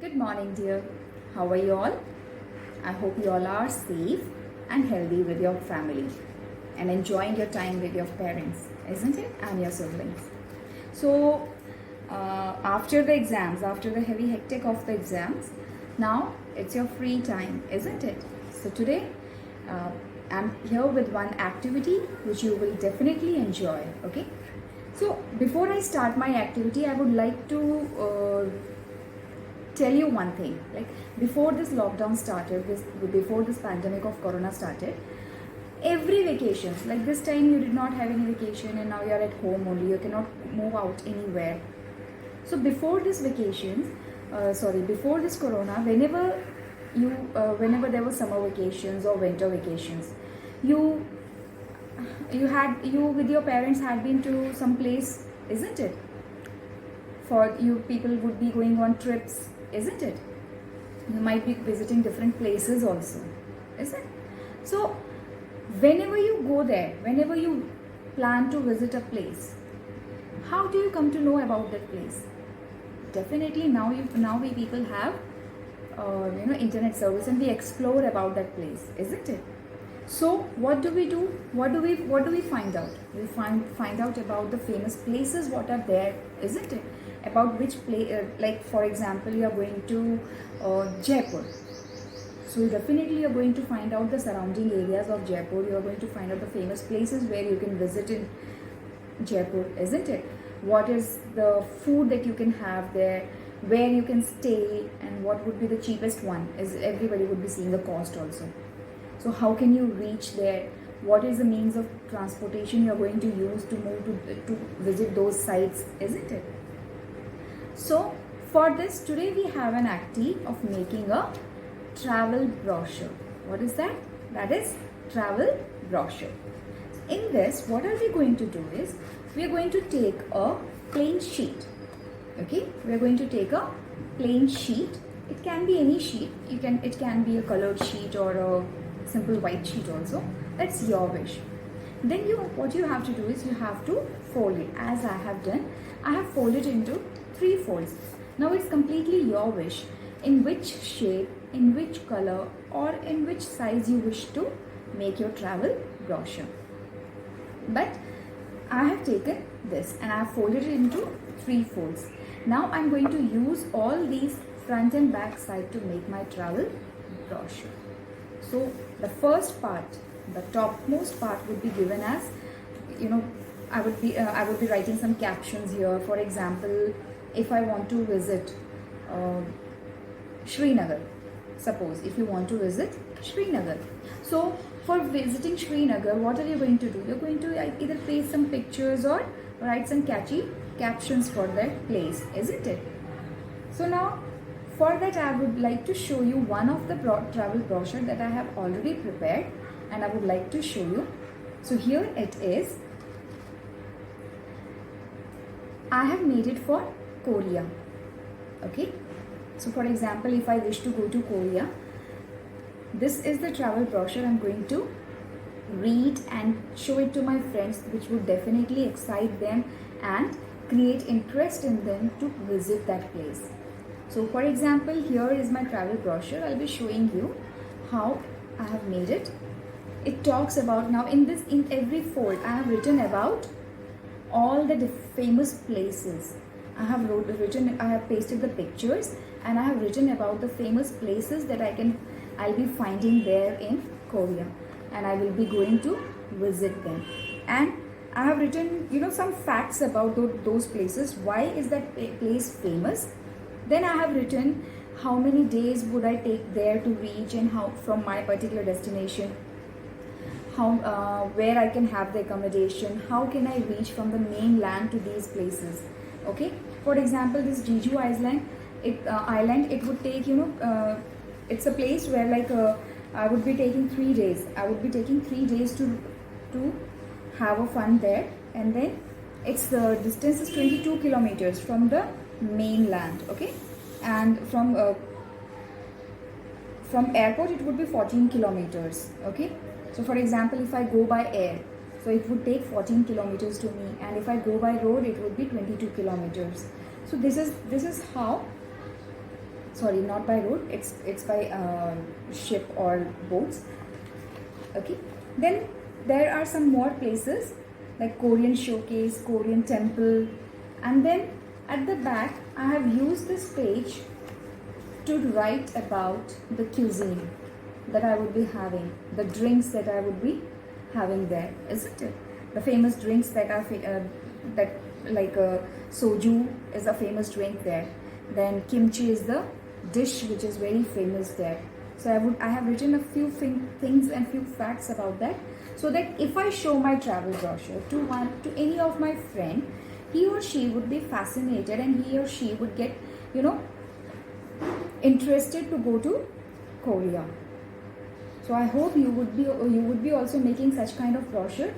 Good morning, dear. How are you all? I hope you all are safe and healthy with your family and enjoying your time with your parents, isn't it? And your siblings. So, after the exams, after the heavy hectic of the exams, now it's your free time, isn't it? So, today uh, I'm here with one activity which you will definitely enjoy, okay? So, before I start my activity, I would like to tell you one thing. Like, before this lockdown started, before this pandemic of corona started, every vacations, like this time you did not have any vacation and now you are at home only, you cannot move out anywhere. So before this vacations, before this corona, whenever there were summer vacations or winter vacations, you you with your parents had been to some place, isn't it? For you, people would be going on trips, isn't it? You might be visiting different places also, is it? So whenever you go there, whenever you plan to visit a place, how do you come to know about that place? Definitely now we people have internet service and we explore about that place, isn't it? So what do we do? What do we find out? We find out about the famous places what are there, isn't it? About which place, like for example, you are going to Jaipur. So definitely you're going to find out the surrounding areas of Jaipur. You are going to find out the famous places where you can visit in Jaipur, isn't it? What is the food that you can have there, where you can stay, and what would be the cheapest one, as everybody would be seeing the cost also. So how can you reach there? What is the means of transportation you are going to use to move to visit those sites, isn't it? So for this, today we have an activity of making a travel brochure. What is that? That is travel brochure. In this, what are we going to do is, we are going to take a plain sheet. Okay, we are going to take a plain sheet. It can be any sheet. It can be a colored sheet or a simple white sheet also. That's your wish. Then what you have to do is, you have to fold it as I have done. I have folded into 3 folds. Now it's completely your wish in which shape, in which color, or in which size you wish to make your travel brochure. But I have taken this and I have folded it into 3 folds. Now I'm going to use all these front and back side to make my travel brochure. So the first part, the topmost part would be given as, I would be writing some captions here. For example, if I want to visit Srinagar, suppose if you want to visit Srinagar. So for visiting Srinagar, what are you going to do? You're going to either paste some pictures or write some catchy captions for that place, isn't it? So now for that, I would like to show you one of the travel brochure that I have already prepared, and I would like to show you. So here it is. I have made it for Korea. Okay. So for example, if I wish to go to Korea, this is the travel brochure I'm going to read and show it to my friends, which would definitely excite them and create interest in them to visit that place. So for example, here is my travel brochure. I'll be showing you how I have made it. It talks about, now in every fold, I have written about all the famous places. I have pasted the pictures and I have written about the famous places that I'll be finding there in Korea, and I will be going to visit them. And I have written, some facts about those places. Why is that place famous? Then I have written how many days would I take there to reach, and how from my particular destination, where I can have the accommodation, how can I reach from the mainland to these places. Okay, for example, this Jeju Island, it would take, it's a place where I would be taking 3 days. I would be taking 3 days to have a fun there, and then its distance is 22 kilometers from the mainland. Okay, and from airport it would be 14 kilometers. Okay, so for example, if I go by air, so it would take 14 kilometers to me, and if I go by road it would be 22 kilometers. So this is how sorry, not by road, it's by ship or boats. Okay, then there are some more places like Korean showcase, Korean temple, and then at the back I have used this page to write about the cuisine that I would be having, the drinks that I would be having there, isn't it? The famous drinks that are that like soju is a famous drink there. Then kimchi is the dish which is very famous there. So I have written a few things and few facts about that, so that if I show my travel brochure to any of my friend, he or she would be fascinated and he or she would get, you know, interested to go to Korea. So I hope you would be also making such kind of brochure.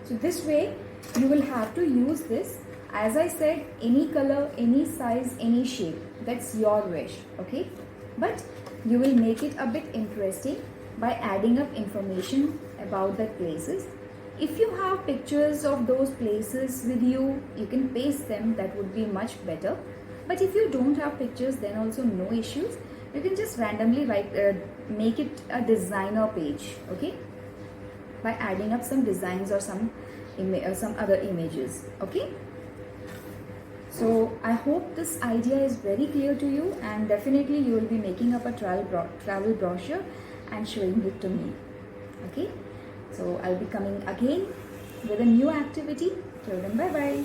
So this way you will have to use this, as I said, any color, any size, any shape, that's your wish, okay? But you will make it a bit interesting by adding up information about the places. If you have pictures of those places with you, you can paste them, that would be much better. But if you don't have pictures, then also no issues. You can just randomly make it a designer page, okay, by adding up some designs or some other images, okay. So I hope this idea is very clear to you, and definitely you will be making up a travel brochure and showing it to me, okay. So I'll be coming again with a new activity. Till then, bye bye.